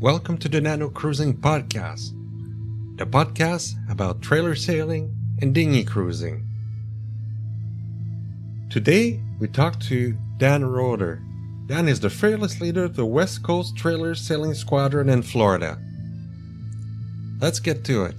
Welcome to the Nano Cruising Podcast, the podcast about trailer sailing and dinghy cruising. Today, we talk to Dan Roeder. Dan is the fearless leader of the West Coast Trailer Sailing Squadron in Florida. Let's get to it.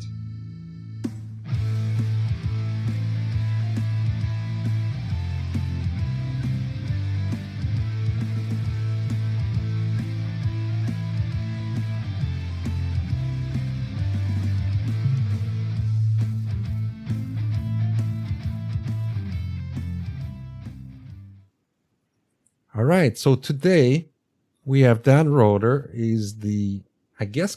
All right, so today we have Dan Roeder. He's the,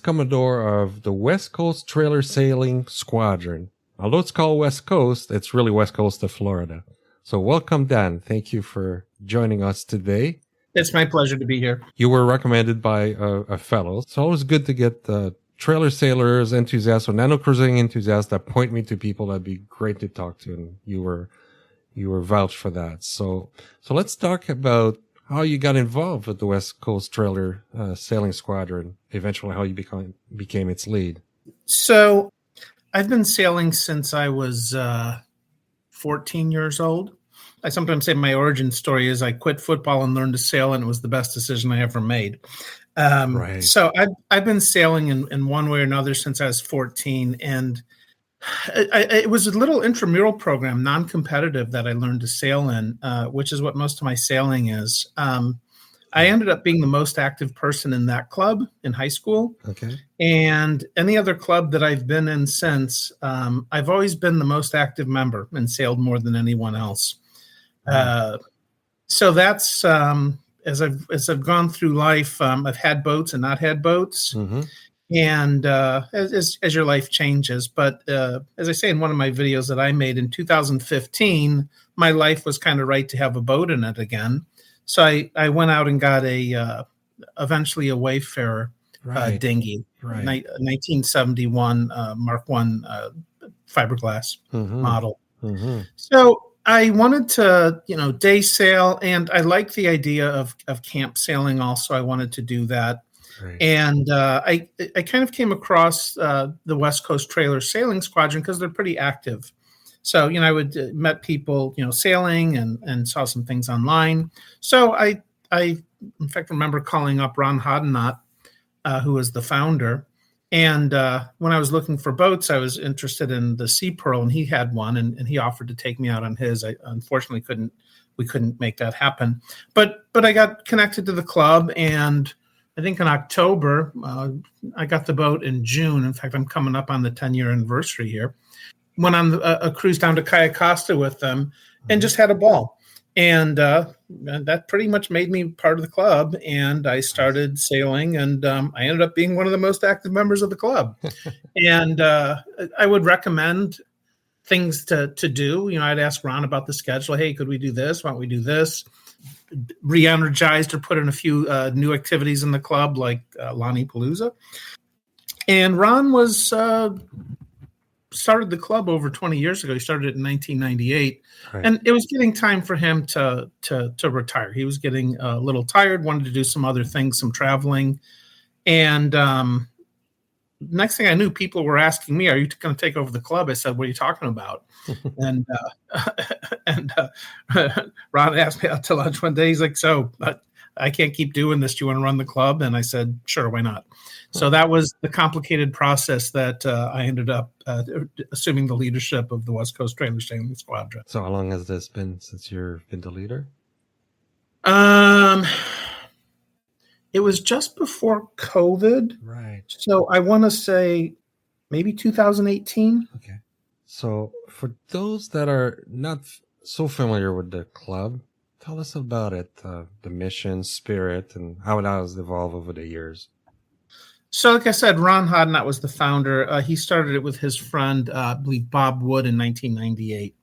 Commodore of the West Coast Trailer Sailing Squadron. Although it's called West Coast, it's really West Coast of Florida. So welcome, Dan. Thank you for joining us today. It's my pleasure to be here. You were recommended by a fellow. It's always good to get trailer sailors, enthusiasts, or nano cruising enthusiasts that point me to people that'd be great to talk to, and you were vouched for that. So let's talk about how you got involved with the West Coast Trailer Sailing Squadron, eventually how you became its lead. So I've been sailing since I was 14 years old. I sometimes say my origin story is I quit football and learned to sail, and it was the best decision I ever made. Right. So I've been sailing in one way or another since I was 14, and it was a little intramural program, non-competitive, that I learned to sail in, which is what most of my sailing is. I ended up being the most active person in that club in high school. Okay. And any other club that I've been in since, I've always been the most active member and sailed more than anyone else. So that's as I've gone through life, I've had boats and not had boats. Mm-hmm. And as your life changes. But as I say in one of my videos that I made in 2015, my life was kind of right to have a boat in it again. So I went out and got eventually a Wayfarer dinghy, 1971 Mark I fiberglass model. Mm-hmm. So I wanted to, day sail, and I like the idea of camp sailing also. I wanted to do that. Right. And I kind of came across the West Coast Trailer Sailing Squadron because they're pretty active. So, I would met people, sailing and saw some things online. So I in fact remember calling up Ron Hoddenott, who was the founder. And when I was looking for boats, I was interested in the Sea Pearl, and he had one, and he offered to take me out on his. I unfortunately we couldn't make that happen. But I got connected to the club, and I think in October, I got the boat in June. In fact, I'm coming up on the 10-year anniversary here. Went on a cruise down to Cayo Costa with them and just had a ball. And that pretty much made me part of the club. And I started sailing, and I ended up being one of the most active members of the club. And I would recommend things to do. I'd ask Ron about the schedule. Hey, could we do this? Why don't we do this? Re-energized or put in a few new activities in the club, like Lonnie Palooza. And Ron started the club over 20 years ago. He started it in 1998, right. And it was getting time for him to retire. He was getting a little tired, wanted to do some other things, some traveling. And next thing I knew, people were asking me, "Are you going to take over the club?" I said, "What are you talking about?" and Ron asked me out to lunch one day. He's like, "So I can't keep doing this. Do you want to run the club?" And I said, "Sure, why not?" So that was the complicated process that I ended up assuming the leadership of the West Coast Trailer Sailing Squadron. So how long has this been since you've been the leader? It was just before COVID. Right. So I want to say maybe 2018. Okay. So for those that are not so familiar with the club, tell us about it, the mission, spirit, and how it has evolved over the years. So like I said, Ron Hoddenott was the founder. He started it with his friend, I believe Bob Wood, in 1998.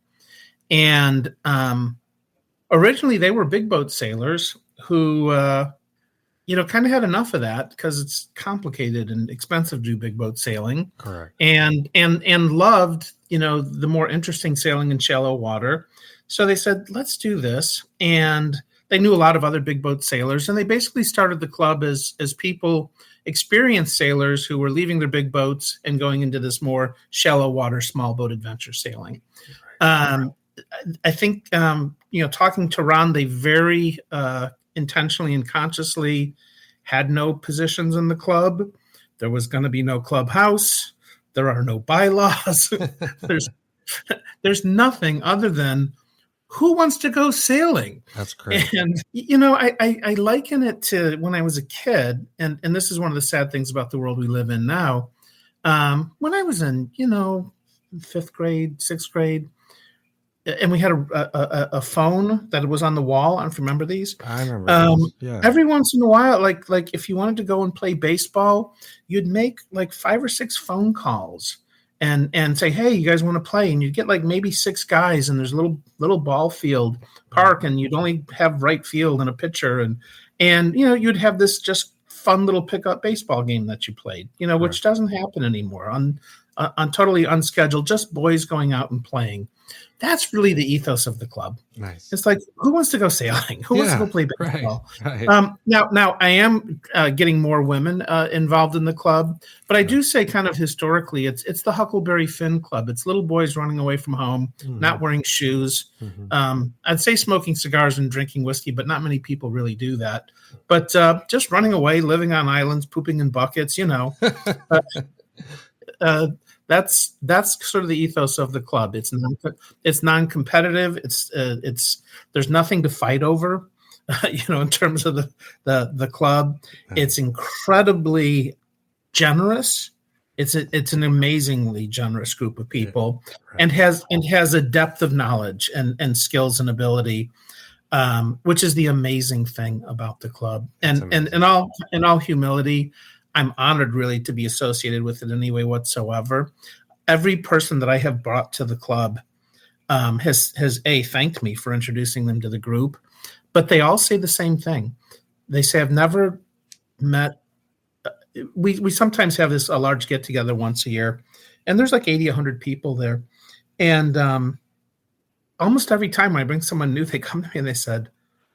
And originally they were big boat sailors who kind of had enough of that because it's complicated and expensive to do big boat sailing. Correct. And loved, the more interesting sailing in shallow water. So they said, let's do this. And they knew a lot of other big boat sailors, and they basically started the club as people, experienced sailors who were leaving their big boats and going into this more shallow water, small boat adventure sailing. I think, talking to Ron, they very intentionally and consciously had no positions in the club. There was going to be no clubhouse. There are no bylaws. There's nothing other than who wants to go sailing. That's great. And, I liken it to when I was a kid, and this is one of the sad things about the world we live in now. When I was in, 5th grade, 6th grade, and we had a phone that was on the wall. I don't know if you remember these. I remember those. Yeah. Every once in a while, like if you wanted to go and play baseball, you'd make like 5 or 6 phone calls and say, hey, you guys want to play? And you'd get like maybe 6 guys, and there's a little ball field park, and you'd only have right field and a pitcher, and you'd have this just fun little pickup baseball game that you played, which doesn't happen anymore on totally unscheduled, just boys going out and playing. That's really the ethos of the club. Nice. It's like, who wants to go sailing? Who wants to go play baseball? Right. Now I am getting more women involved in the club, but I do say kind of historically, it's the Huckleberry Finn Club. It's little boys running away from home, not wearing shoes. I'd say smoking cigars and drinking whiskey, but not many people really do that. But just running away, living on islands, pooping in buckets, That's sort of the ethos of the club. It's non-competitive. It's there's nothing to fight over, in terms of the club. It's incredibly generous. It's an amazingly generous group of people, and has a depth of knowledge and skills and ability, which is the amazing thing about the club. And in all humility, I'm honored really to be associated with it in any way whatsoever. Every person that I have brought to the club has thanked me for introducing them to the group, but they all say the same thing. They say, I've never met, we sometimes have a large get together once a year, and there's like 80, 100 people there. And almost every time when I bring someone new, they come to me and they said,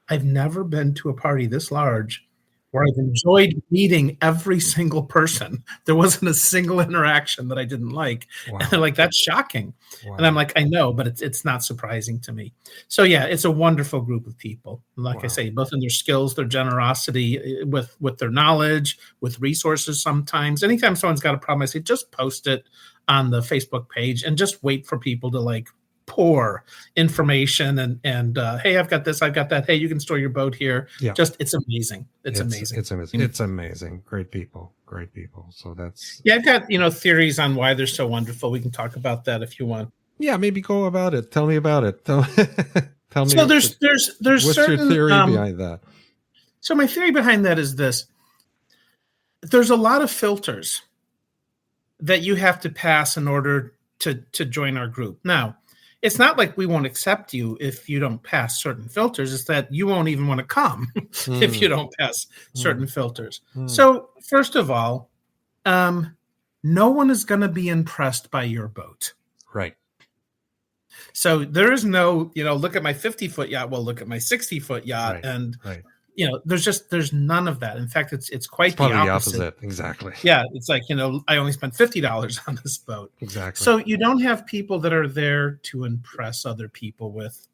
I've never been to a party this large where I've enjoyed meeting every single person. There wasn't a single interaction that I didn't like. Wow. And they're like, that's shocking. Wow. And I'm like, I know, but it's not surprising to me. So yeah, it's a wonderful group of people. Like I say, both in their skills, their generosity, with their knowledge, with resources sometimes. Anytime someone's got a problem, I say, just post it on the Facebook page and just wait for people to pour information and hey, I've got this, I've got that. Hey, you can store your boat here. Yeah. Just it's amazing. It's amazing. It's amazing. Great people. So that's I've got theories on why they're so wonderful. We can talk about that if you want. Yeah, maybe go about it. Tell me about it. Tell me. So there's what's certain, your theory behind that? So my theory behind that is this: there's a lot of filters that you have to pass in order to join our group. Now, it's not like we won't accept you if you don't pass certain filters. It's that you won't even want to come if you don't pass certain filters. So first of all, no one is going to be impressed by your boat. Right. So there is no, look at my 50-foot yacht. Well, look at my 60-foot yacht. Right. And, there's none of that. In fact, it's quite the opposite. Exactly. Yeah. It's like, I only spent $50 on this boat. Exactly. So you don't have people that are there to impress other people with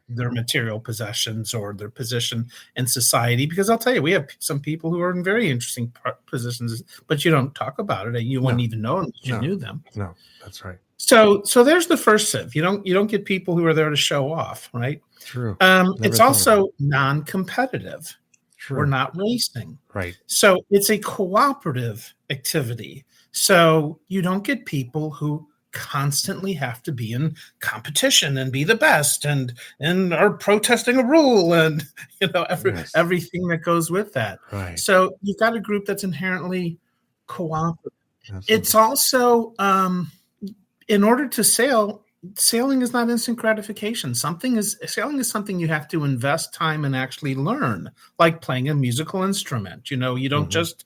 their material possessions or their position in society. Because I'll tell you, we have some people who are in very interesting positions, but you don't talk about it. You wouldn't even know unless you knew them. No, that's right. So there's the first sieve. You don't get people who are there to show off, right? True. It's also non-competitive. True. We're not racing. Right. So it's a cooperative activity. So you don't get people who constantly have to be in competition and be the best and are protesting a rule and everything that goes with that. Right. So you've got a group that's inherently cooperative. Absolutely. It's also in order to sailing is not instant gratification. Sailing is something you have to invest time and actually learn, like playing a musical instrument. You don't just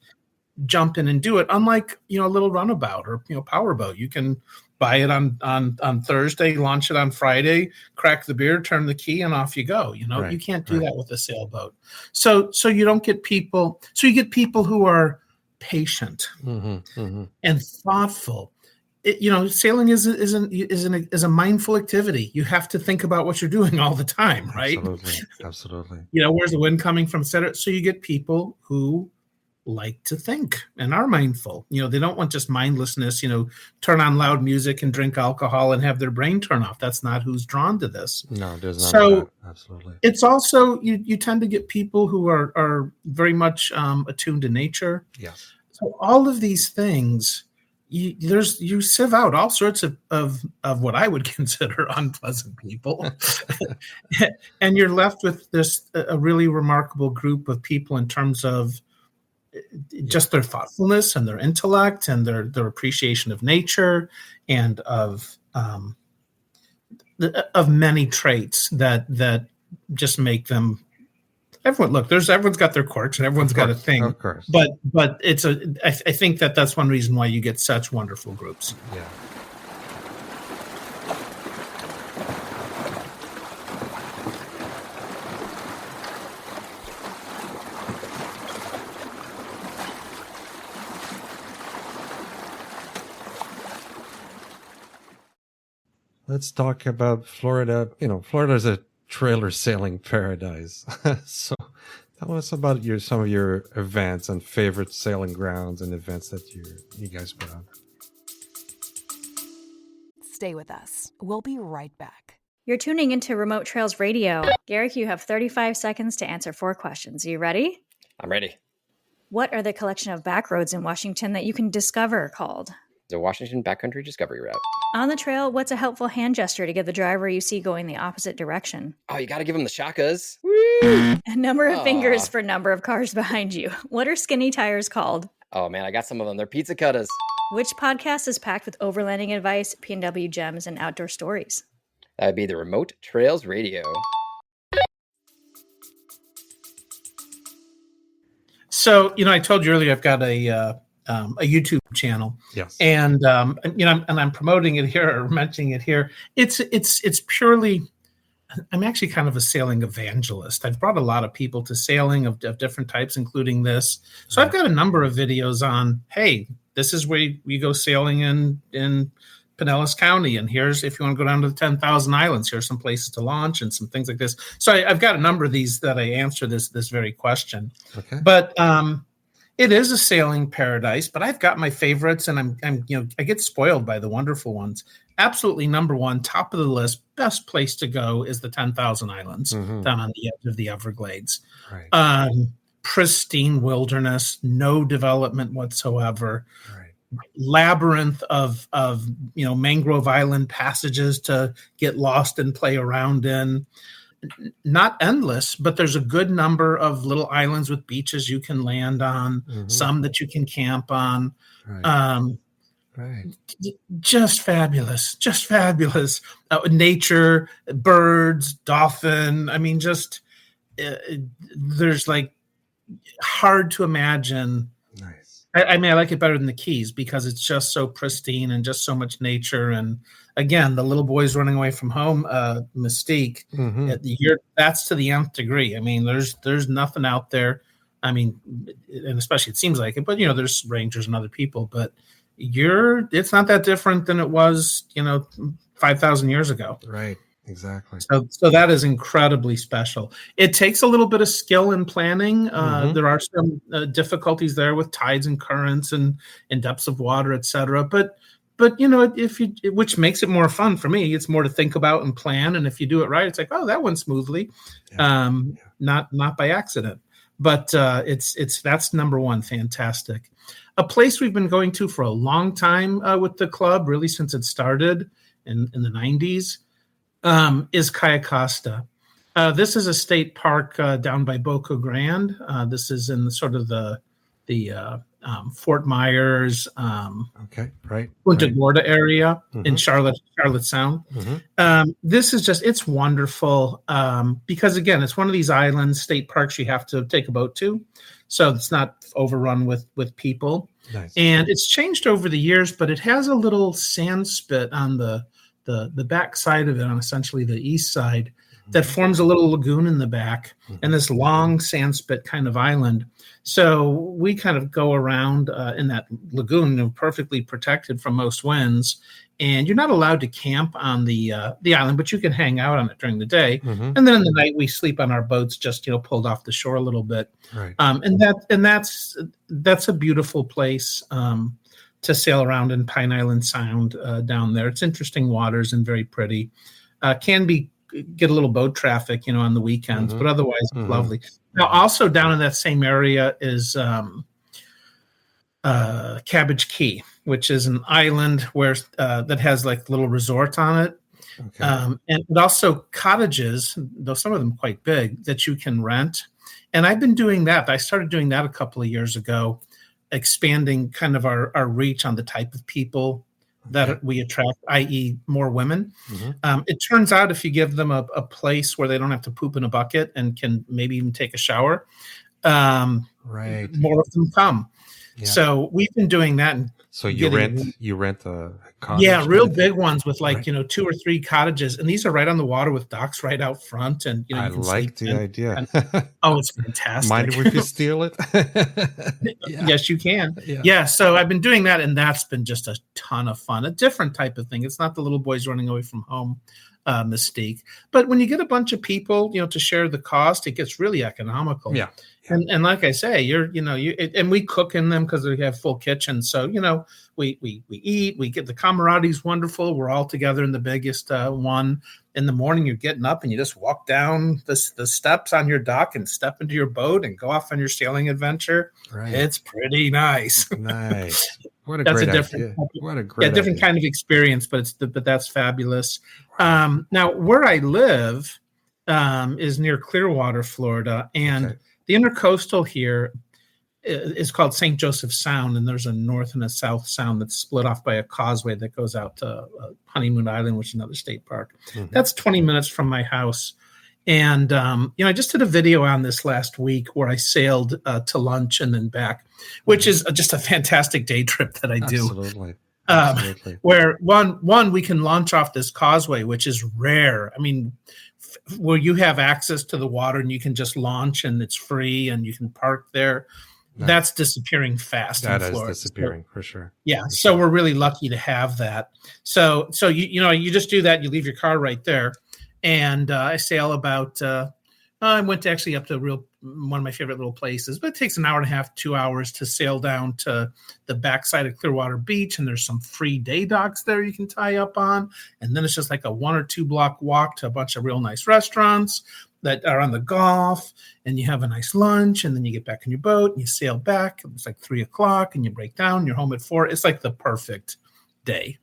jump in and do it. Unlike, a little runabout or, powerboat, you can buy it on Thursday, launch it on Friday, crack the beer, turn the key, and off you go. You can't do that with a sailboat. So you don't get people. So you get people who are patient and thoughtful. Sailing is a mindful activity. You have to think about what you're doing all the time, right? Absolutely. Where's the wind coming from, et cetera. So you get people who like to think and are mindful. They don't want just mindlessness, turn on loud music and drink alcohol and have their brain turn off. That's not who's drawn to this. No, there's not. So absolutely. It's also, you tend to get people who are very much attuned to nature. Yes. So all of these things, you sieve out all sorts of what I would consider unpleasant people. And you're left with a really remarkable group of people in terms of just their thoughtfulness and their intellect and their appreciation of nature and of many traits that just make them. Everyone's got their quirks and everyone's got a thing. Of course. But I think that's one reason why you get such wonderful groups. Yeah. Let's talk about Florida. Florida is a trailer sailing paradise. So tell us about some of your events and favorite sailing grounds and events that you guys put on. Stay with us. We'll be right back. You're tuning into Remote Trails Radio. Garrick, you have 35 seconds to answer 4 questions. Are you ready? I'm ready. What are the collection of back roads in Washington that you can discover called? The Washington Backcountry Discovery Route. On the trail, what's a helpful hand gesture to give the driver you see going the opposite direction? Oh, you got to give them the shakas. A number of fingers for number of cars behind you. What are skinny tires called? Oh, man, I got some of them. They're pizza cutters. Which podcast is packed with overlanding advice, P&W gems, and outdoor stories? That would be the Remote Trails Radio. So, I told you earlier I've got a YouTube channel. Yes. And I'm promoting it here or mentioning it here. It's purely, I'm actually kind of a sailing evangelist. I've brought a lot of people to sailing of different types, including this. So I've got a number of videos on, hey, this is where we go sailing in Pinellas County. And here's, if you want to go down to the 10,000 Islands, here's some places to launch and some things like this. So I've got a number of these that I answer this very question. Okay. But it is a sailing paradise, but I've got my favorites, and I get spoiled by the wonderful ones. Absolutely, number one, top of the list, best place to go is the 10,000 Islands down on the edge of the Everglades. Right. Pristine wilderness, no development whatsoever. Right. Labyrinth of mangrove island passages to get lost and play around in. Not endless, but there's a good number of little islands with beaches you can land on, some that you can camp on. Right. Just fabulous. Nature, birds, dolphin. I mean, there's hard to imagine. Nice. I like it better than the Keys because it's just so pristine and just so much nature. And again, the little boys running away from home, mystique. That's to the nth degree. I mean, there's nothing out there. I mean, and especially it seems like it, but there's rangers and other people, but it's not that different than it was, 5,000 years ago. Right. Exactly. So that is incredibly special. It takes a little bit of skill in planning. There are some difficulties there with tides and currents and depths of water, et cetera. But which makes it more fun for me. It's more to think about and plan. And if you do it right, it's like, oh, that went smoothly. Not by accident. But that's number one. Fantastic. A place we've been going to for a long time with the club, really since it started in the 90s. Is Cayacasta. This is a state park down by Boca Grande. This is in sort of the Fort Myers, Okay, right. Punta right. Gorda area in Mhm. Charlotte Sound. Mhm. This is it's wonderful because, again, it's one of these islands, state parks you have to take a boat to. So it's not overrun with people. Nice. And it's changed over the years, but it has a little sand spit on the back side of it, on essentially the east side, that forms a little lagoon in the back, and this long sand spit kind of island. So we kind of go around in that lagoon, perfectly protected from most winds. And you're not allowed to camp on the island, but you can hang out on it during the day. Mhm. And then in the night, we sleep on our boats, just pulled off the shore a little bit. Right. And that's a beautiful place to sail around in Pine Island Sound down there. It's interesting waters and very pretty. Can get a little boat traffic, on the weekends, but otherwise it's lovely. Now, also down in that same area is Cabbage Key, which is an island where that has like little resort on it. Okay. And also cottages, though some of them quite big, that you can rent. And I've been doing that. I started doing that a couple of years ago, expanding kind of our reach on the type of people that we attract, i.e. more women. It turns out if you give them a place where they don't have to poop in a bucket and can maybe even take a shower, right, more of them come. Yeah. So we've been doing that. And so you rent a cottage? Yeah, real big ones with like, right. 2 or 3 cottages. And these are right on the water with docks right out front. And, I like the idea. Oh, it's fantastic. Mind if you steal it? Yeah. Yes, you can. Yeah. So I've been doing that, and that's been just a ton of fun. A different type of thing. It's not the little boys running away from home mystique. But when you get a bunch of people, to share the cost, it gets really economical. Yeah. And like I say, and we cook in them because we have full kitchens. So, we eat, we get the camaraderie is wonderful. We're all together in the biggest one. In the morning, you're getting up and you just walk down the steps on your dock and step into your boat and go off on your sailing adventure. Right. It's pretty nice. Nice. What a that's great a different idea. What a great different idea. kind of experience, but that's fabulous. Now, where I live is near Clearwater, Florida, and the intercoastal here is called St. Joseph Sound, and there's a north and a south sound that's split off by a causeway that goes out to Honeymoon Island, which is another state park. That's 20 minutes from my house. And, I just did a video on this last week where I sailed to lunch and then back, which is just a fantastic day trip that I do. Absolutely. Absolutely. Where one, we can launch off this causeway, which is rare. I mean, where you have access to the water and you can just launch and it's free and you can park there. Nice. That's disappearing fast. That in Florida. Is disappearing for sure. Yeah. So we're really lucky to have that. So you just do that. You leave your car right there. And I sail about, I went to actually up to one of my favorite little places, but it takes an hour and a half, 2 hours to sail down to the backside of Clearwater Beach. And there's some free day docks there you can tie up on. And then it's just like a 1 or 2 block walk to a bunch of real nice restaurants that are on the Gulf, and you have a nice lunch, and then you get back in your boat and you sail back. It's like 3 o'clock and you break down, you're home at 4. It's like the perfect day.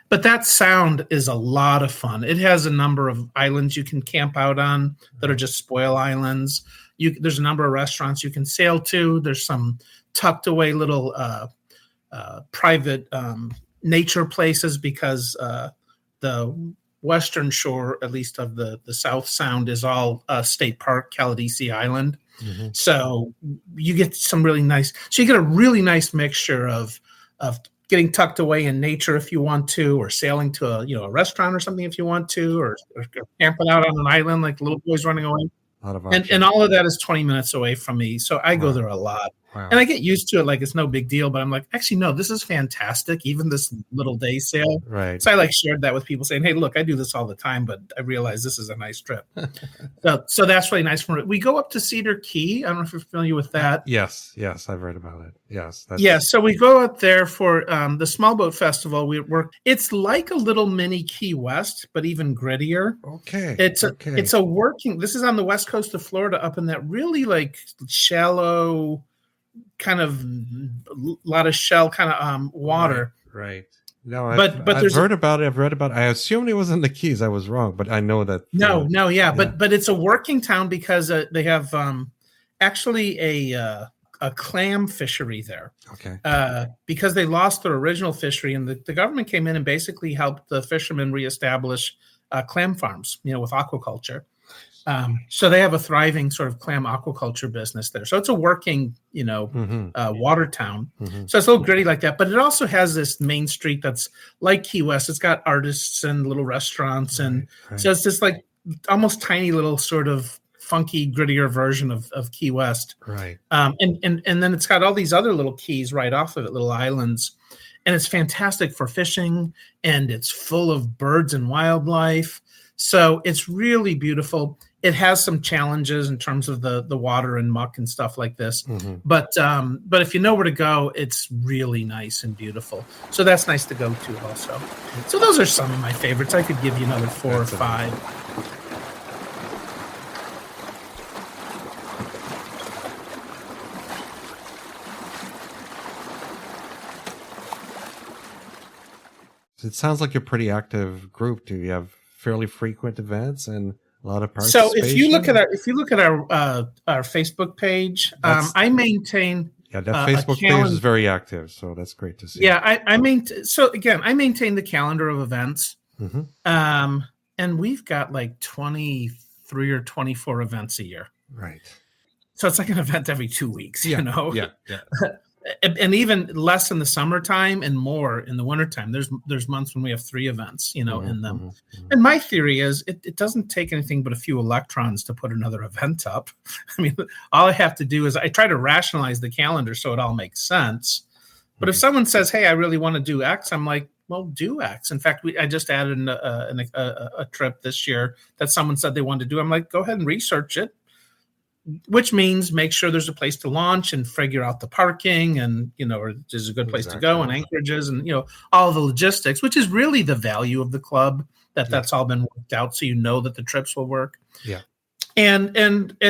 But that sound is a lot of fun. It has a number of islands you can camp out on that are just spoil islands. There's a number of restaurants you can sail to. There's some tucked away little private nature places because the western shore, at least of the South Sound, is all state park, Caladesi Island. So you get some really nice. So you get a really nice mixture of getting tucked away in nature if you want to, or sailing to a restaurant or something if you want to, or camping out on an island like little boys running away. And all of that is 20 minutes away from me. So I go there a lot. Wow. And I get used to it like it's no big deal, but I'm like, actually, no, this is fantastic. Even this little day sail. Right. So I shared that with people saying, hey, look, I do this all the time, but I realize this is a nice trip. so that's really nice. We go up to Cedar Key. I don't know if you're familiar with that. Yes, I've read about it. Yes. So we go up there for the Small Boat Festival. It's like a little mini Key West, but even grittier. Okay. It's a working. This is on the west coast of Florida, up in that really shallow, kind of a lot of shell kind of water. Right. No, I've heard about it. I've read about it. I assumed it was in the Keys. I was wrong, but I know that. Yeah. But it's a working town because they have actually a a clam fishery there. Okay. Because they lost their original fishery, and the government came in and basically helped the fishermen reestablish clam farms, with aquaculture. So they have a thriving sort of clam aquaculture business there. So it's a working, water town. Mm-hmm. So it's a little gritty like that. But it also has this main street that's like Key West. It's got artists and little restaurants. And so it's this like almost tiny little sort of funky, grittier version of Key West. Right. And then it's got all these other little keys right off of it, little islands. And it's fantastic for fishing. And it's full of birds and wildlife. So it's really beautiful. It has some challenges in terms of the water and muck and stuff like this. Mm-hmm. But if you know where to go, it's really nice and beautiful. So that's nice to go to also. So those are some of my favorites. I could give you another 4 or 5. It sounds like a pretty active group. Do you have fairly frequent events and a lot of So participation? if you look at our Facebook page, I maintain. Yeah, that Facebook page is very active, so that's great to see. Yeah, I maintain. So again, I maintain the calendar of events, and we've got like 23 or 24 events a year. Right. So it's like an event every 2 weeks. Yeah. Yeah. And even less in the summertime and more in the wintertime. There's months when we have 3 events, in them. Mm-hmm. And my theory is it doesn't take anything but a few electrons to put another event up. I mean, all I have to do is I try to rationalize the calendar so it all makes sense. But if someone says, hey, I really want to do X, I'm like, well, do X. In fact, I just added a trip this year that someone said they wanted to do. I'm like, go ahead and research it. Which means make sure there's a place to launch and figure out the parking and, or there's a good place to go and anchorages and, all the logistics, which is really the value of the club, that's all been worked out. So, that the trips will work. Yeah. And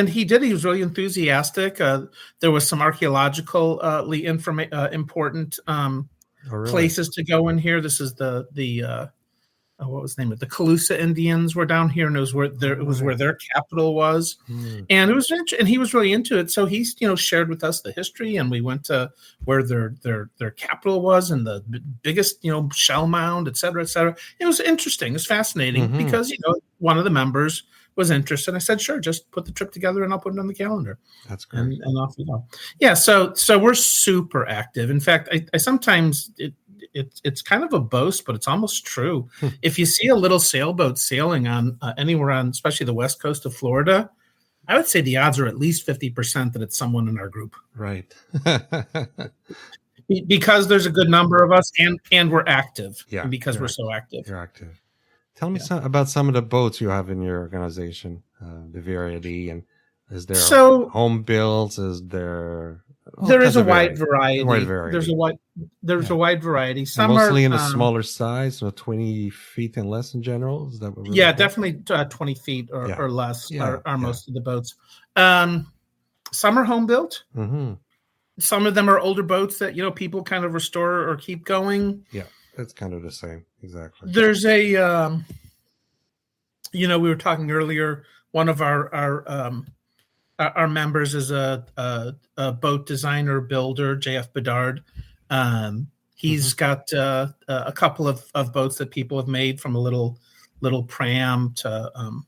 he was really enthusiastic. There was some archaeologically important places to go in here. This is the what was the name of it? The Calusa Indians were down here, and it was where their capital was. And it was and he was really into it. So he's shared with us the history, and we went to where their capital was and the biggest shell mound, et cetera, et cetera. It was interesting. It was fascinating because one of the members was interested. I said, sure, just put the trip together and I'll put it on the calendar. That's great. And off we go. Yeah, so we're super active. In fact, I sometimes it's kind of a boast, but it's almost true. If you see a little sailboat sailing on anywhere on, especially the west coast of Florida, I would say the odds are at least 50% that it's someone in our group. Right. Because there's a good number of us and we're active. Yeah. And because we're so active. You're active. Tell me about some of the boats you have in your organization, the variety, and is there home builds? Is there? There is a wide variety. There's a wide variety. Some mostly are in a smaller size, so 20 feet and less in general. Is that what we're definitely 20 feet or less are most of the boats. Some are home built. Mm-hmm. Some of them are older boats that people kind of restore or keep going. Yeah, it's kind of the same. Exactly. There's a we were talking earlier. One of our members is a boat designer builder, JF Bedard. He's got a couple of boats that people have made, from a little pram to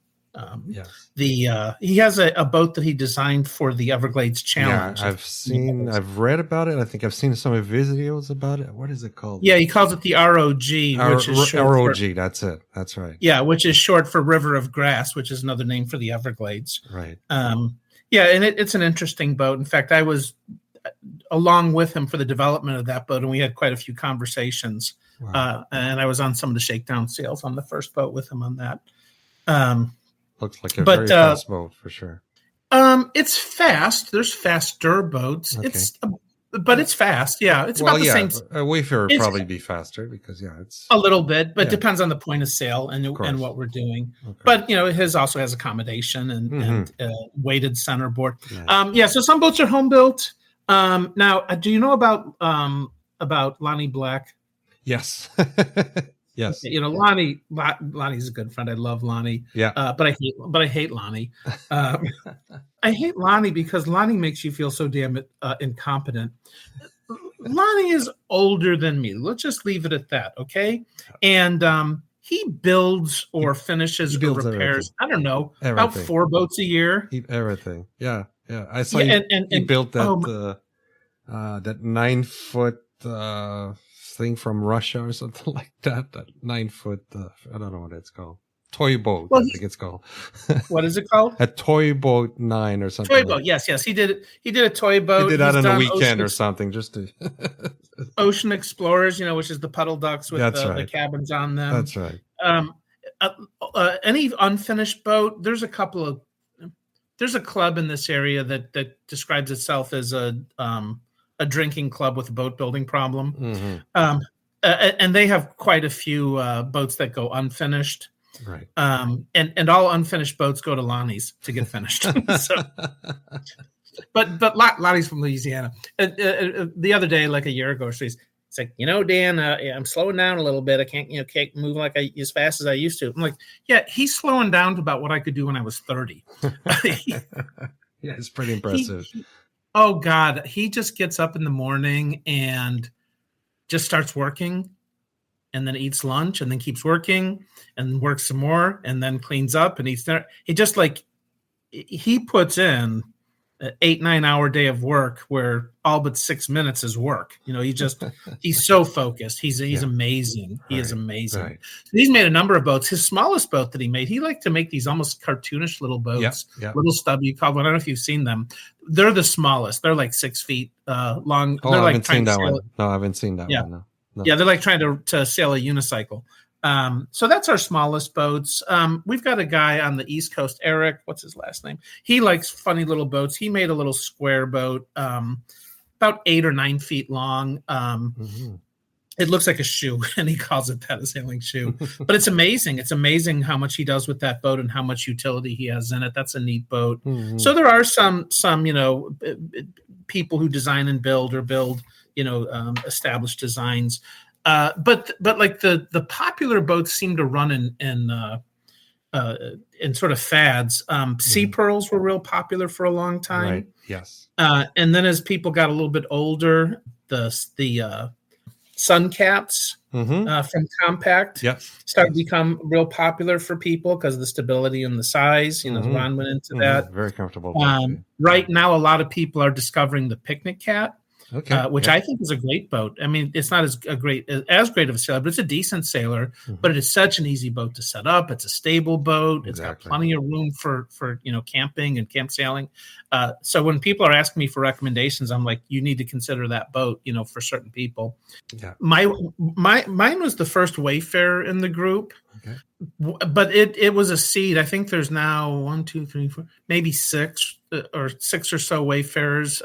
he has a boat that he designed for the Everglades Challenge. Yeah, I've read about it. I think I've seen some of his videos about it. What is it called? Yeah, he calls it the ROG, which is short ROG. That's it. That's right. Yeah, which is short for River of Grass, which is another name for the Everglades. Right. Yeah, and it's an interesting boat. In fact, I was along with him for the development of that boat, and we had quite a few conversations. Wow. And I was on some of the shakedown sails on the first boat with him on that. Looks like a very fast boat for sure. It's fast. There's faster boats. Okay. But it's fast. Yeah, it's about the same. A Wayfarer would probably be faster because it's a little bit, but it depends on the point of sail and what we're doing. Okay. But his also has accommodation and weighted centerboard. Nice. So some boats are home built. Now, do you know about Lonnie Black? Yes. Yes. Lonnie's a good friend. I love Lonnie. Yeah. But I hate Lonnie. I hate Lonnie because Lonnie makes you feel so damn incompetent. Lonnie is older than me. Let's just leave it at that, okay? And he builds or finishes or repairs. Everything. I don't know, about 4 boats a year. Everything. Yeah. I saw he built that that 9-foot thing from Russia or something like that. That 9-foot. I don't know what it's called. Toy boat. I think it's called. What is it called? A toy boat 9 or something. Toy boat. Yes. He did it. He did a toy boat. He did that on the weekend or something, just to Ocean Explorers, which is the puddle ducks with the cabins on them. That's right. Any unfinished boat. There's a club in this area that describes itself as a drinking club with a boat building problem. Mm-hmm. And they have quite a few boats that go unfinished. Right. And all unfinished boats go to Lonnie's to get finished. But Lonnie's from Louisiana. The other day, like a year ago, she's like, Dan, I'm slowing down a little bit. I can't move as fast as I used to. I'm like, yeah, he's slowing down to about what I could do when I was 30. Yeah, it's pretty impressive. Oh God, he just gets up in the morning and just starts working. And then eats lunch and then keeps working and works some more and then cleans up and eats dinner. He puts in an 8-9 hour day of work where all but 6 minutes is work. He's so focused. He's amazing. He is amazing. Right. So he's made a number of boats. His smallest boat that he made, he liked to make these almost cartoonish little boats, little stubby called. I don't know if you've seen them. They're the smallest. They're like 6 feet long. Oh, I haven't seen that one. No, I haven't seen that one. No. No. Yeah, they're like trying to sail a unicycle. So that's our smallest boats. We've got a guy on the East Coast, Eric. What's his last name? He likes funny little boats. He made a little square boat, about 8 or 9 feet long. It looks like a shoe, and he calls it that, a sailing shoe. But it's amazing. It's amazing how much he does with that boat and how much utility he has in it. That's a neat boat. Mm-hmm. So there are some people who design and build established designs. But like the popular boats seem to run in sort of fads. Sea pearls were real popular for a long time. Right. Yes. And then as people got a little bit older, the sun cats from Compact started to become real popular for people because of the stability and the size. Ron went into that. Very comfortable. Right now, a lot of people are discovering the picnic cat. Which I think is a great boat. I mean, it's not as great of a sailor, but it's a decent sailor. But it is such an easy boat to set up. It's a stable boat. It's got plenty of room for camping and camp sailing. So when people are asking me for recommendations, I'm like, you need to consider that boat. For certain people. Yeah. Mine was the first Wayfarer in the group. Okay. But it was a seed. I think there's now 1, 2, 3, 4, maybe 6 or so Wayfarers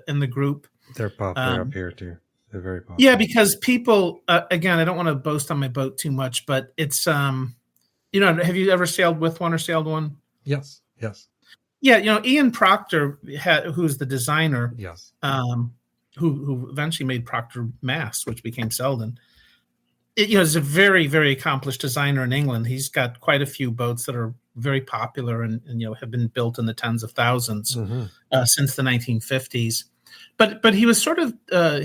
in the group. They're popular up here too. They're very popular. Yeah, because people, again, I don't want to boast on my boat too much, but it's, have you ever sailed with one or sailed one? Yes. Yeah, Ian Proctor, who's the designer, who eventually made Proctor Mass, which became Selden. Is a very, very accomplished designer in England. He's got quite a few boats that are very popular and have been built in the tens of thousands since the 1950s. But he was sort of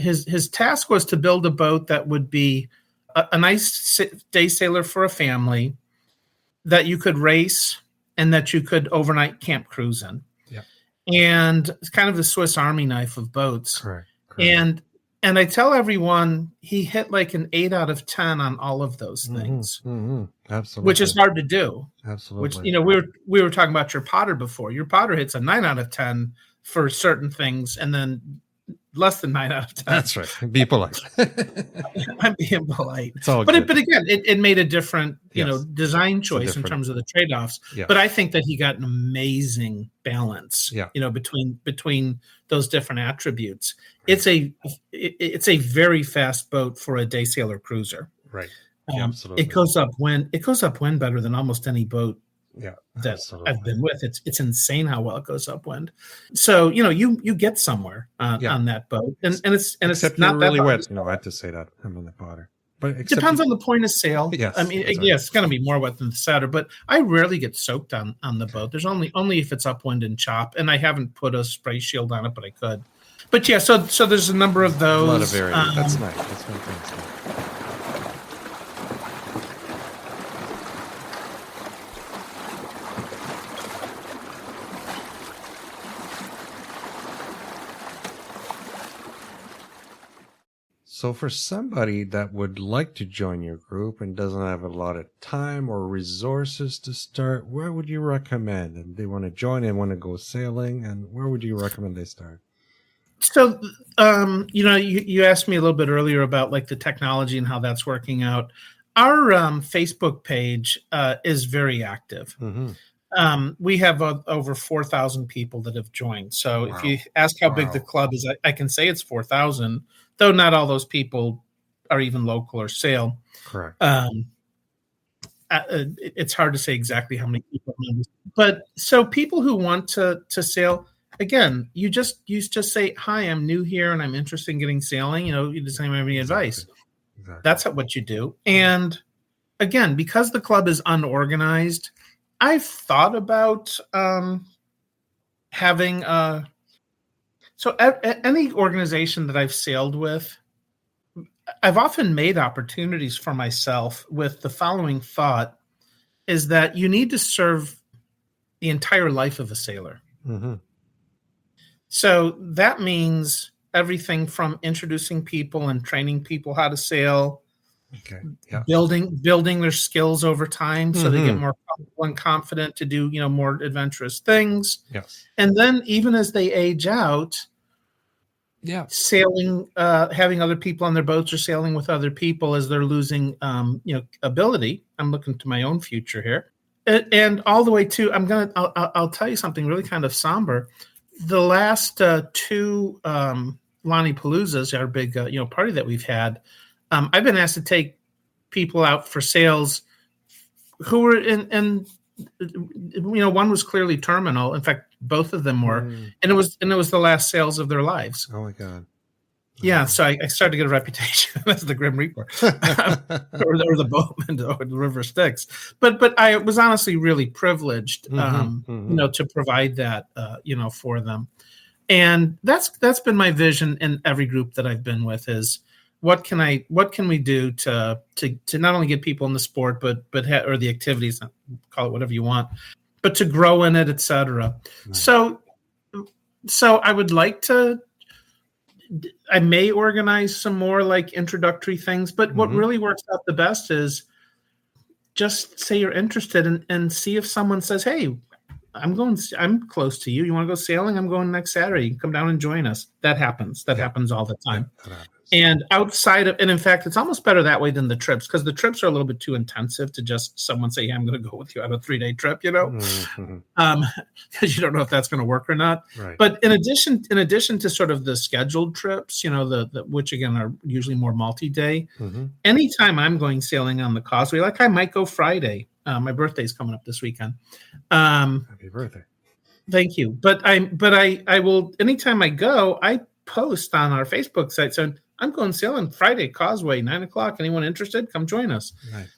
his task was to build a boat that would be a nice day sailor for a family that you could race and that you could overnight camp cruise in. Yeah. And it's kind of the Swiss Army knife of boats. Correct. And I tell everyone he hit like an 8 out of 10 on all of those things. Absolutely. Which is hard to do. Absolutely. Which we were talking about your Potter before. Your Potter hits a 9 out of 10 for certain things, and then less than 9 out of 10. That's right. Be polite. I'm being polite. But again, it made a different, design choice in terms of the trade-offs. Yeah. But I think that he got an amazing balance, between those different attributes. Right. It's a very fast boat for a day sailor cruiser. Right. Absolutely. It goes upwind better than almost any boat that I've been with. It's insane how well it goes upwind. So you get somewhere on that boat, and it's except not you're really that wet. I had to say that I'm on the Potter, But Depends on the point of sale. Yes, I mean, that's right. yes, it's going to be more wet than the setter, but I rarely get soaked on the boat. There's only if it's upwind and chop, and I haven't put a spray shield on it, but I could. But yeah, so there's a number of those. A lot of variety. That's nice. That's fantastic. So for somebody that would like to join your group and doesn't have a lot of time or resources to start, where would you recommend? And they want to join and want to go sailing, and where would you recommend they start? So, you asked me a little bit earlier about like the technology and how that's working out. Our Facebook page is very active. Mm-hmm. We have over 4,000 people that have joined. So if you ask how big the club is, I can say it's 4,000, though not all those people are even local or sail. Correct. It's hard to say exactly how many people. But so people who want to sail, again, you just say, hi, I'm new here and I'm interested in getting sailing. You just don't have any advice. Exactly. That's what you do. And again, because the club is unorganized, I've thought about having any organization that I've sailed with, I've often made opportunities for myself with the following thought, is that you need to serve the entire life of a sailor. Mm-hmm. So that means everything from introducing people and training people how to sail, Okay. Yeah. building their skills over time so they get more comfortable and confident to do, more adventurous things. Yes. And then even as they age out, Yeah. sailing, having other people on their boats or sailing with other people as they're losing, ability. I'm looking to my own future here, and all the way to I'll tell you something really kind of somber. The last two Lonnie Paloozas, our big party that we've had, I've been asked to take people out for sails who were in one was clearly terminal. In fact, both of them were, and it was the last sails of their lives. Oh my God. Yeah, so I started to get a reputation as the Grim Reaper, or the boatman, or the River Styx. But I was honestly really privileged, to provide that, for them. And that's been my vision in every group that I've been with is what can we do to not only get people in the sport, but or the activities, call it whatever you want, but to grow in it, etc. Nice. So I would like to. I may organize some more like introductory things, but what really works out the best is just say you're interested and see if someone says, "Hey, I'm close to you. You want to go sailing? I'm going next Saturday. Come down and join us." That happens. That happens all the time. Yeah, and outside of, and in fact, it's almost better that way than the trips, because the trips are a little bit too intensive to just someone say, "Yeah, I'm going to go with you on a 3-day trip," because you don't know if that's going to work or not. Right. But in addition to sort of the scheduled trips, the which again are usually more multi-day. Anytime I'm going sailing on the causeway, like I might go Friday. My birthday's coming up this weekend. Happy birthday! Thank you. But I will. Anytime I go, I post on our Facebook site. So I'm going sailing Friday, Causeway, 9:00. Anyone interested? Come join us. Nice.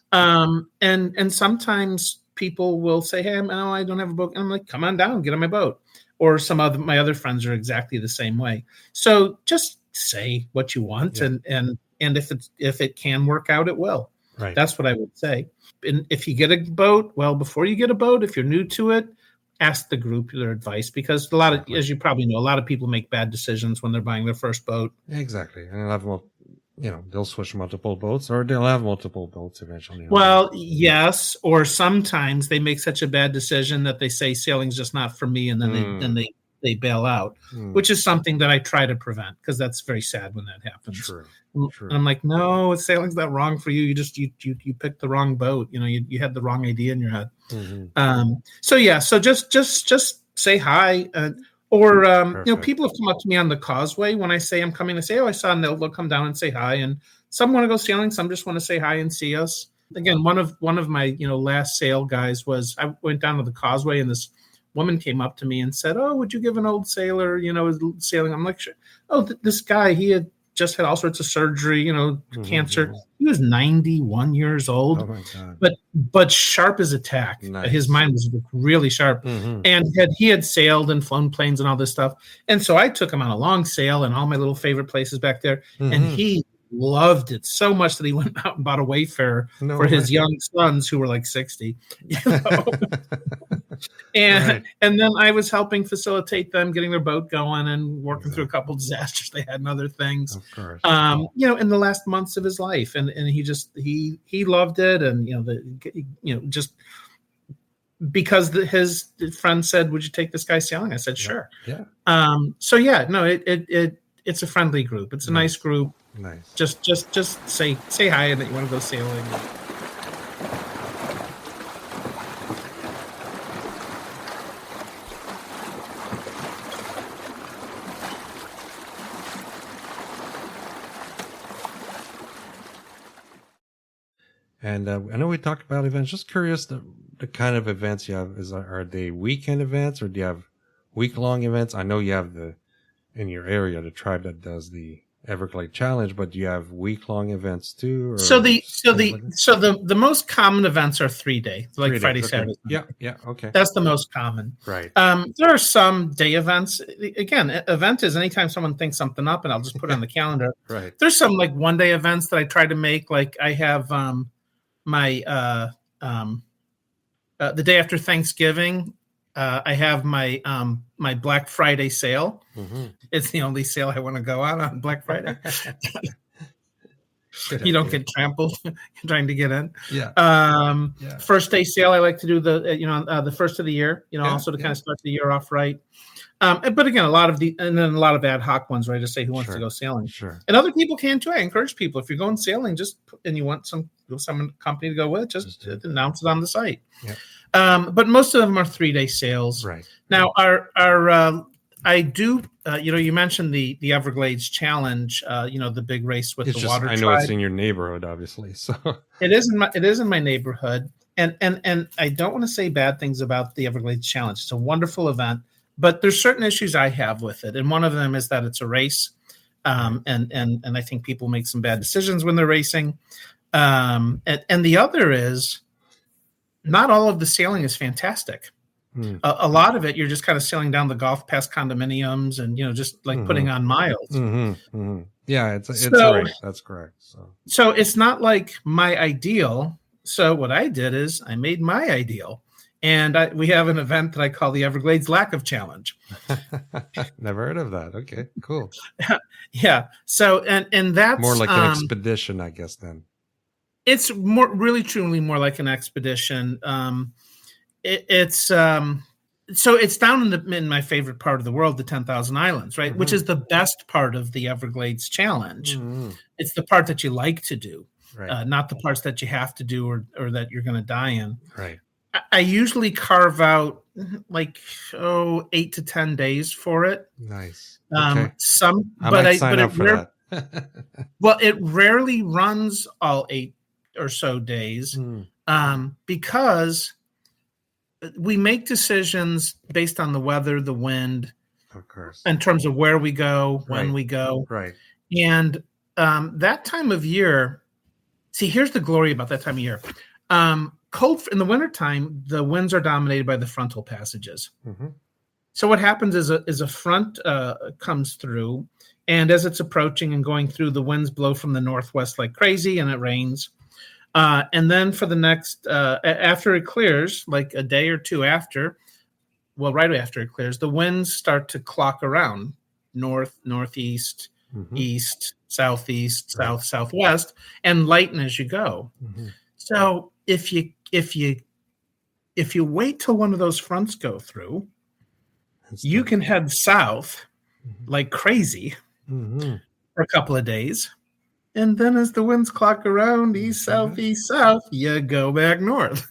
And sometimes people will say, "Hey, I don't have a boat." And I'm like, "Come on down, get on my boat." Or my other friends are exactly the same way. So just say what you want, and if it can work out, it will. Right. That's what I would say. And if you get a boat, well, before you get a boat, if you're new to it, ask the group their advice, because as you probably know, a lot of people make bad decisions when they're buying their first boat. Exactly. And they'll have they'll switch multiple boats, or they'll have multiple boats eventually. Well, yes, or sometimes they make such a bad decision that they say sailing's just not for me, and then they bail out, which is something that I try to prevent, because that's very sad when that happens. True. And I'm like, no, sailing's not wrong for you. You just you picked the wrong boat. You had the wrong idea in your head. So just say hi, or people have come up to me on the causeway when I say I'm coming. They say, "Oh, I saw," and they'll come down and say hi. And some want to go sailing, some just want to say hi and see us. Again, one of my last sail guys was, I went down to the causeway, and this woman came up to me and said, "Oh, would you give an old sailor, sailing?" I'm like, "Sure." "Oh, this guy, he had just had all sorts of surgery, cancer. He was 91 years old. Oh my God. But sharp as a tack. Nice. His mind was really sharp. And he had sailed and flown planes and all this stuff. And so I took him on a long sail and all my little favorite places back there. And he loved it so much that he went out and bought a Wayfarer for his young sons who were like 60. And then I was helping facilitate them getting their boat going and working through a couple of disasters they had and other things. Of course. In the last months of his life, and he loved it, and just because his friend said, "Would you take this guy sailing?" I said, "Sure." Yeah. It's a friendly group. It's a nice group. Nice. Just say hi and that you want to go sailing. And I know we talked about events. Just curious, the kind of events you have are they weekend events or do you have week-long events? I know you have in your area the tribe that does the Everglade Challenge, but do you have week-long events too? Or so the most common events are 3-day, like 3 Friday, days. Saturday. Okay. Yeah, okay. That's the most common. Right. There are some day events. Again, event is anytime someone thinks something up, and I'll just put it on the calendar. Right. There's some like 1-day events that I try to make. Like I have my the day after Thanksgiving. I have my my Black Friday sale. It's the only sale I want to go on Black Friday. You don't get trampled trying to get in. Yeah. First day sale. I like to do the first of the year. Also to kind of start the year off right. But again, a lot of ad hoc ones where I just say who wants to go sailing. Sure. And other people can too. I encourage people if you're going sailing, and you want some company to go with, just announce it on the site. Yeah. But most of them are 3-day sales. Right. Now, I do. You mentioned the Everglades Challenge. The big race with the water. I know tribe. it's in your neighborhood, obviously. So it is in my neighborhood, and I don't want to say bad things about the Everglades Challenge. It's a wonderful event, but there's certain issues I have with it, and one of them is that it's a race, and I think people make some bad decisions when they're racing, and the other is not all of the sailing is fantastic. A lot of it, you're just kind of sailing down the Gulf past condominiums and, just like putting on miles. Yeah, it's a race. That's correct. So it's not like my ideal. So what I did is I made my ideal. And we have an event that I call the Everglades Lack of Challenge. Never heard of that. Okay, cool. Yeah. So, and that's more like an expedition, I guess, then. It's really truly more like an expedition. So it's down in my favorite part of the world, the 10,000 Islands, right? Which is the best part of the Everglades Challenge. It's the part that you like to do, not the parts that you have to do or that you're going to die in. Right. I usually carve out 8 to 10 days for it. Nice. Okay. I might sign up for that. Well, it rarely runs all 8 or so days because we make decisions based on the weather, the wind, of course, in terms of where we go, when we go. Right. And that time of year, here's the glory about that time of year. Cold in the wintertime, the winds are dominated by the frontal passages. So what happens is a front comes through, and as it's approaching and going through, the winds blow from the northwest like crazy, and it rains. And then for the next, after it clears, like a day or two after, right after it clears, the winds start to clock around north, northeast, east, southeast, south, southwest, and lighten as you go. So if you wait till one of those fronts go through, you can head south like crazy for a couple of days. And then as the winds clock around east, south, you go back north.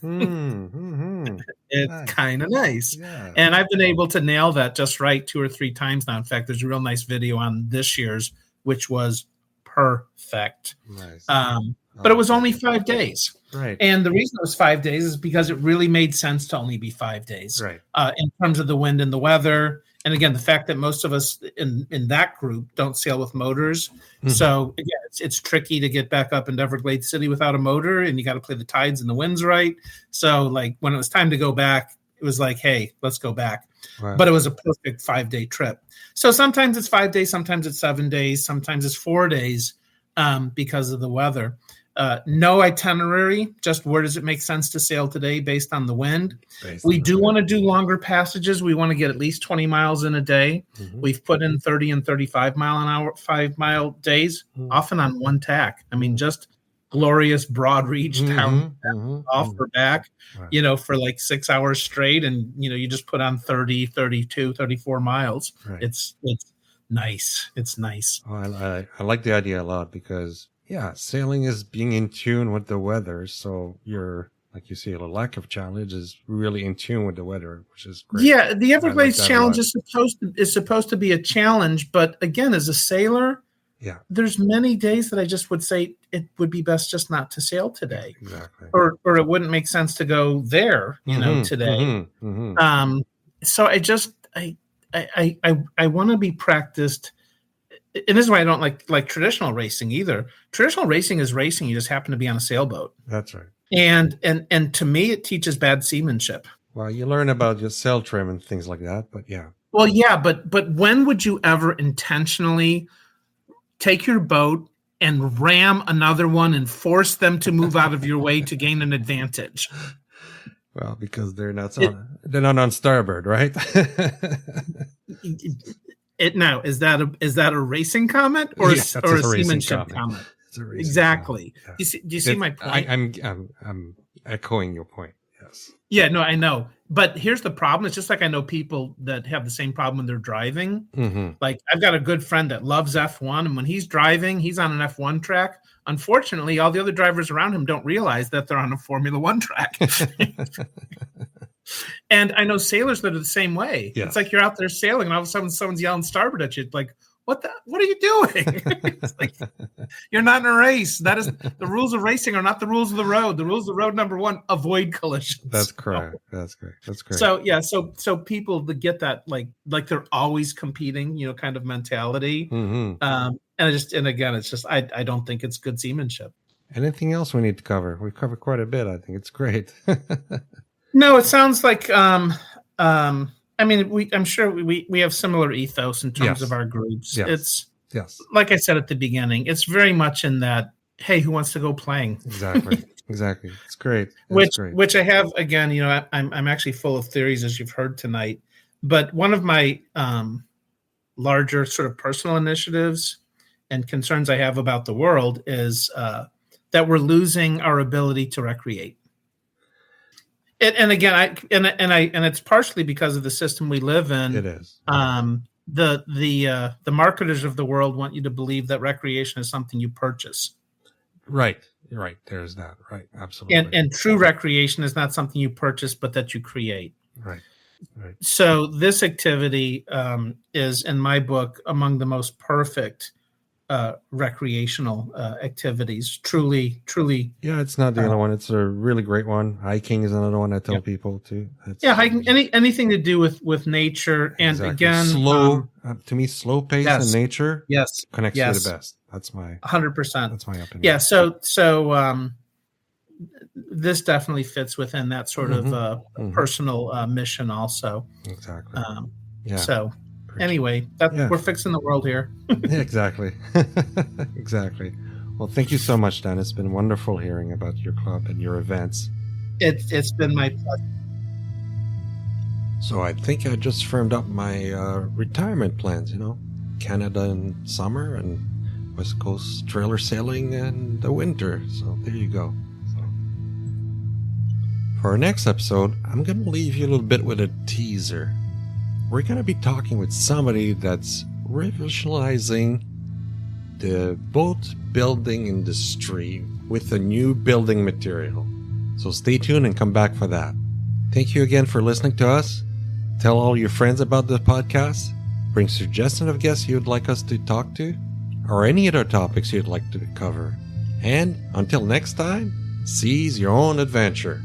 It's kind of nice. Yeah. And I've been able to nail that just right 2 or 3 times now. In fact, there's a real nice video on this year's, which was perfect. Nice. But it was only 5 days. Right. And the reason it was 5 days is because it really made sense to only be 5 days. Right. In terms of the wind and the weather And again, the fact that most of us in that group don't sail with motors. So again, it's tricky to get back up in Everglades City without a motor, and you got to play the tides and the winds right. So like when it was time to go back, it was like, hey, let's go back. Right. But it was a perfect 5-day trip. So sometimes it's 5 days, sometimes it's 7 days, sometimes it's 4 days because of the weather. No itinerary, just where does it make sense to sail today based on the wind. We do want to do longer passages. We want to get at least 20 miles in a day. We've put in 30 and 35 mile an hour, 5-mile days, often on one tack. I mean, just glorious broad reach down off or back, for like 6 hours straight. And, you just put on 30, 32, 34 miles. Right. It's nice. It's nice. Oh, I like the idea a lot because, sailing is being in tune with the weather. So you're, like you say, the lack of challenge is really in tune with the weather, which is great. Yeah, the Everglades challenge is supposed to be a challenge. But again, as a sailor, there's many days that I just would say it would be best just not to sail today. Exactly. Or it wouldn't make sense to go there, today. So I want to be practiced. And this is why I don't like traditional racing either. Traditional racing is racing. You just happen to be on a sailboat. That's right. And to me, it teaches bad seamanship. Well, you learn about your sail trim and things like that, but yeah. Well, yeah, but when would you ever intentionally take your boat and ram another one and force them to move out of your way to gain an advantage? Well, because they're not on starboard, right? Now, is that a racing comment or a seamanship comment? It's a racing exactly. Comment. Yeah. Do you see my point? I'm echoing your point. Yes. Yeah, no, I know. But here's the problem. It's just like I know people that have the same problem when they're driving. Like I've got a good friend that loves F1, and when he's driving, he's on an F1 track. Unfortunately, all the other drivers around him don't realize that they're on a Formula One track. And I know sailors that are the same way. Yeah. It's like you're out there sailing, and all of a sudden someone's yelling starboard at you. It's like, what are you doing? It's like, you're not in a race. That is the rules of racing are not the rules of the road. The rules of the road, number one, avoid collisions. That's correct. That's great. So so people that get that like they're always competing, kind of mentality. And again, it's just I don't think it's good seamanship. Anything else we need to cover? We've covered quite a bit. I think it's great. No, it sounds like I mean, I'm sure we have similar ethos in terms of our groups. Yes. It's like I said at the beginning, it's very much in that, hey, who wants to go playing? Exactly. It's great. Which I have, again, I'm actually full of theories, as you've heard tonight. But one of my larger sort of personal initiatives and concerns I have about the world is that we're losing our ability to recreate. And again, it's partially because of the system we live in. It is. The marketers of the world want you to believe that recreation is something you purchase. Right. You're right. There's that. Right. Absolutely. And true recreation is not something you purchase, but that you create. Right. So this activity is, in my book, among the most perfect recreational activities. Truly. Yeah, it's not the only one. It's a really great one. Hiking is another one I tell people too. Hiking, anything to do with nature, and again, slow. To me, slow pace and nature. Yes, connects to the best. That's my 100%. That's my opinion. Yeah. So this definitely fits within that sort of personal mission, also. Exactly. So. Anyway, we're fixing the world here. Exactly. Exactly. Well, thank you so much, Dan. It's been wonderful hearing about your club and your events. It's been my pleasure. So I think I just firmed up my retirement plans, Canada in summer and West Coast trailer sailing in the winter. So there you go. For our next episode, I'm going to leave you a little bit with a teaser. We're going to be talking with somebody that's revolutionizing the boat building industry with a new building material. So stay tuned and come back for that. Thank you again for listening to us. Tell all your friends about the podcast. Bring suggestions of guests you'd like us to talk to, or any other topics you'd like to cover. And until next time, seize your own adventure.